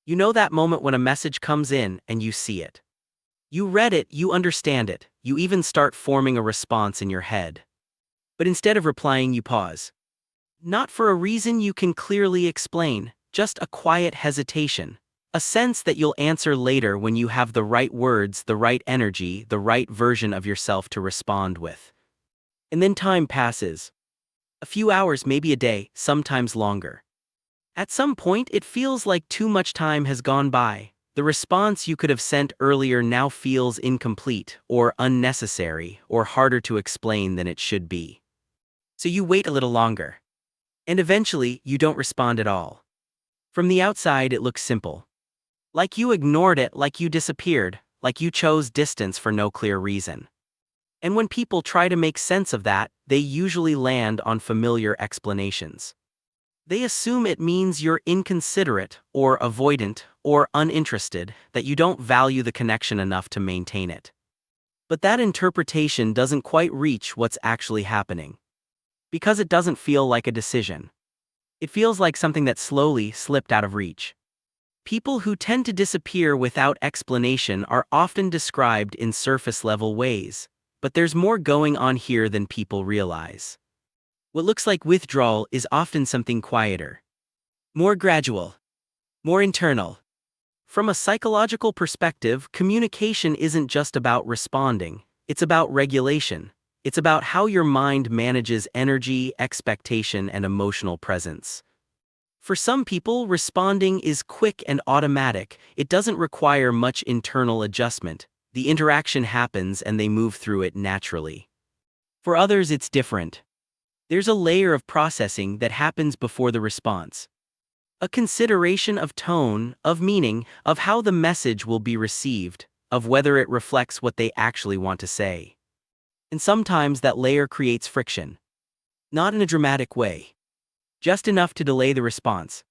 You know that moment when a message comes in and you see it. You read it, you understand it, you even start forming a response in your head. But instead of replying, you pause. Not for a reason you can clearly explain, just a quiet hesitation. A sense that you'll answer later when you have the right words, the right energy, the right version of yourself to respond with. And then time passes. A few hours, maybe a day, sometimes longer. At some point, it feels like too much time has gone by. The response you could have sent earlier now feels incomplete, or unnecessary, or harder to explain than it should be. So you wait a little longer. And eventually, you don't respond at all. From the outside, it looks simple. Like you ignored it, like you disappeared, like you chose distance for no clear reason. And when people try to make sense of that, they usually land on familiar explanations. They assume it means you're inconsiderate, or avoidant, or uninterested, that you don't value the connection enough to maintain it. But that interpretation doesn't quite reach what's actually happening. Because it doesn't feel like a decision. It feels like something that slowly slipped out of reach. People who tend to disappear without explanation are often described in surface-level ways, but there's more going on here than people realize. What looks like withdrawal is often something quieter. More gradual. More internal. From a psychological perspective, communication isn't just about responding, it's about regulation. It's about how your mind manages energy, expectation, and emotional presence. For some people, responding is quick and automatic. It doesn't require much internal adjustment. The interaction happens and they move through it naturally. For others, it's different. There's a layer of processing that happens before the response. A consideration of tone, of meaning, of how the message will be received, of whether it reflects what they actually want to say. And sometimes that layer creates friction. Not in a dramatic way. Just enough to delay the response.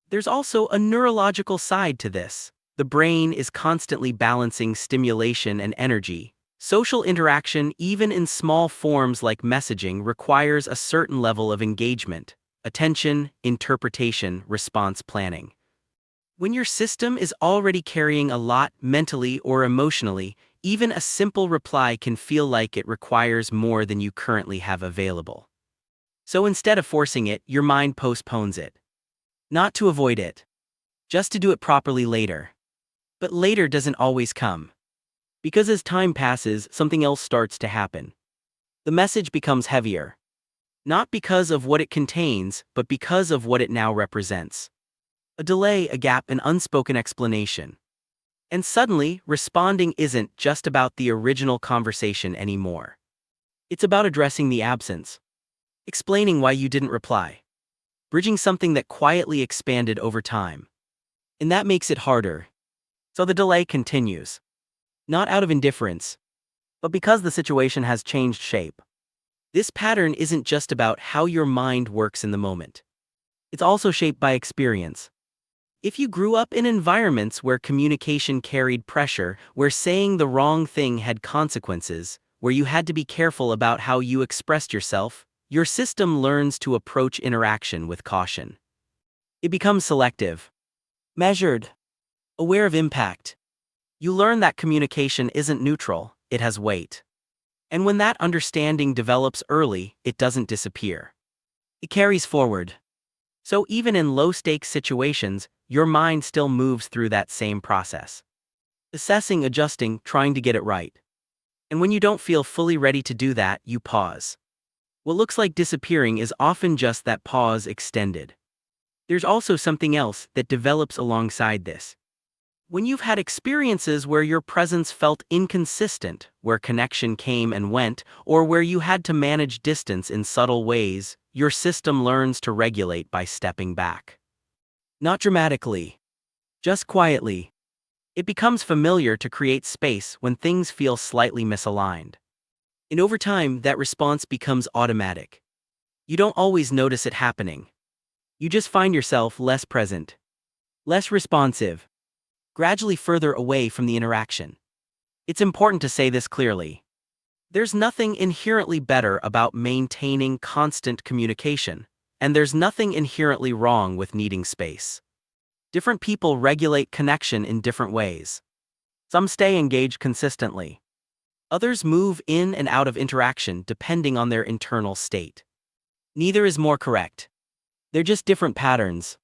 There's also a neurological side to this. The brain is constantly balancing stimulation and energy. Social interaction, even in small forms like messaging, requires a certain level of engagement, attention, interpretation, response planning. When your system is already carrying a lot mentally or emotionally, even a simple reply can feel like it requires more than you currently have available. So instead of forcing it, your mind postpones it. Not to avoid it. Just to do it properly later. But later doesn't always come. Because as time passes, something else starts to happen. The message becomes heavier. Not because of what it contains, but because of what it now represents. A delay, a gap, an unspoken explanation. And suddenly, responding isn't just about the original conversation anymore. It's about addressing the absence. Explaining why you didn't reply. Bridging something that quietly expanded over time. And that makes it harder. So the delay continues. Not out of indifference, but because the situation has changed shape. This pattern isn't just about how your mind works in the moment. It's also shaped by experience. If you grew up in environments where communication carried pressure, where saying the wrong thing had consequences, where you had to be careful about how you expressed yourself, your system learns to approach interaction with caution. It becomes selective, measured, aware of impact. You learn that communication isn't neutral, it has weight. And when that understanding develops early, it doesn't disappear. It carries forward. So even in low-stakes situations, your mind still moves through that same process. Assessing, adjusting, trying to get it right. And when you don't feel fully ready to do that, you pause. What looks like disappearing is often just that pause extended. There's also something else that develops alongside this. When you've had experiences where your presence felt inconsistent, where connection came and went, or where you had to manage distance in subtle ways, your system learns to regulate by stepping back. Not dramatically, just quietly. It becomes familiar to create space when things feel slightly misaligned. And over time, that response becomes automatic. You don't always notice it happening. You just find yourself less present, less responsive, gradually further away from the interaction. It's important to say this clearly. There's nothing inherently better about maintaining constant communication, and there's nothing inherently wrong with needing space. Different people regulate connection in different ways. Some stay engaged consistently. Others move in and out of interaction depending on their internal state. Neither is more correct. They're just different patterns.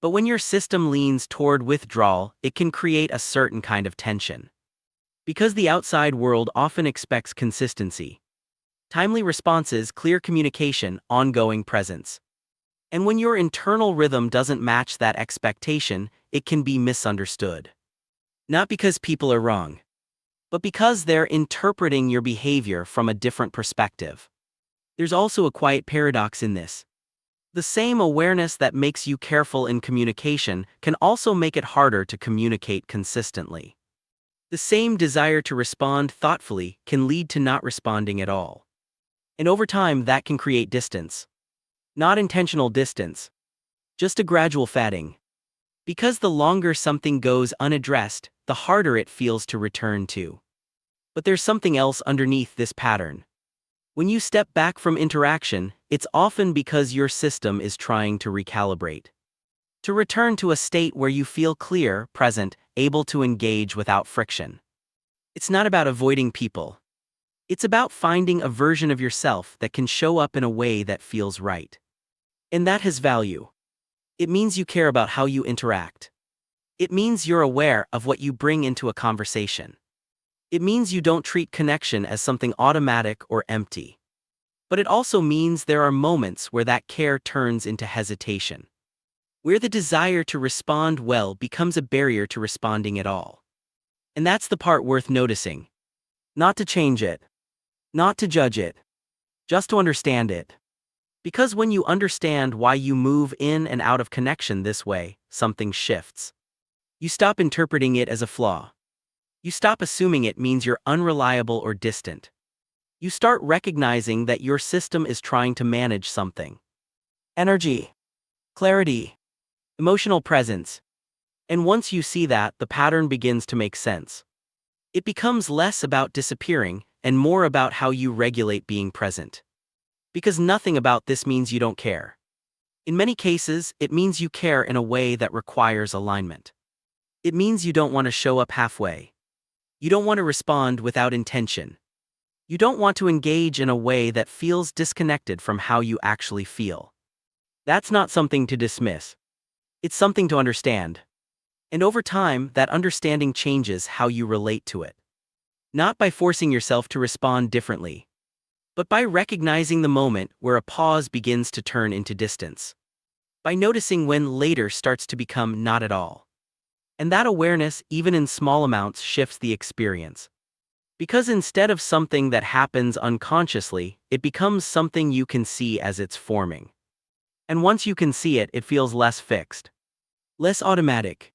But when your system leans toward withdrawal, it can create a certain kind of tension. Because the outside world often expects consistency. Timely responses, clear communication, ongoing presence. And when your internal rhythm doesn't match that expectation, it can be misunderstood. Not because people are wrong, but because they're interpreting your behavior from a different perspective. There's also a quiet paradox in this. The same awareness that makes you careful in communication can also make it harder to communicate consistently. The same desire to respond thoughtfully can lead to not responding at all. And over time, that can create distance. Not intentional distance, just a gradual fatting. Because the longer something goes unaddressed, the harder it feels to return to. But there's something else underneath this pattern. When you step back from interaction, it's often because your system is trying to recalibrate. To return to a state where you feel clear, present, able to engage without friction. It's not about avoiding people. It's about finding a version of yourself that can show up in a way that feels right. And that has value. It means you care about how you interact. It means you're aware of what you bring into a conversation. It means you don't treat connection as something automatic or empty. But it also means there are moments where that care turns into hesitation. Where the desire to respond well becomes a barrier to responding at all. And that's the part worth noticing. Not to change it. Not to judge it. Just to understand it. Because when you understand why you move in and out of connection this way, something shifts. You stop interpreting it as a flaw. You stop assuming it means you're unreliable or distant. You start recognizing that your system is trying to manage something. Energy. Clarity. Emotional presence. And once you see that, the pattern begins to make sense. It becomes less about disappearing and more about how you regulate being present. Because nothing about this means you don't care. In many cases, it means you care in a way that requires alignment. It means you don't want to show up halfway. You don't want to respond without intention. You don't want to engage in a way that feels disconnected from how you actually feel. That's not something to dismiss. It's something to understand. And over time, that understanding changes how you relate to it. Not by forcing yourself to respond differently, but by recognizing the moment where a pause begins to turn into distance. By noticing when later starts to become not at all. And that awareness, even in small amounts, shifts the experience. Because instead of something that happens unconsciously, it becomes something you can see as it's forming. And once you can see it, it feels less fixed. Less automatic.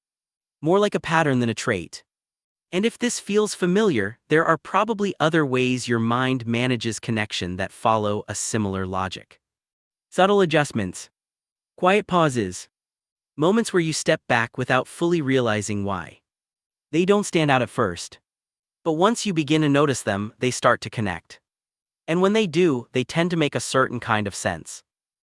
More like a pattern than a trait. And if this feels familiar, there are probably other ways your mind manages connection that follow a similar logic. Subtle adjustments. Quiet pauses. Moments where you step back without fully realizing why. They don't stand out at first. But once you begin to notice them, they start to connect. And when they do, they tend to make a certain kind of sense.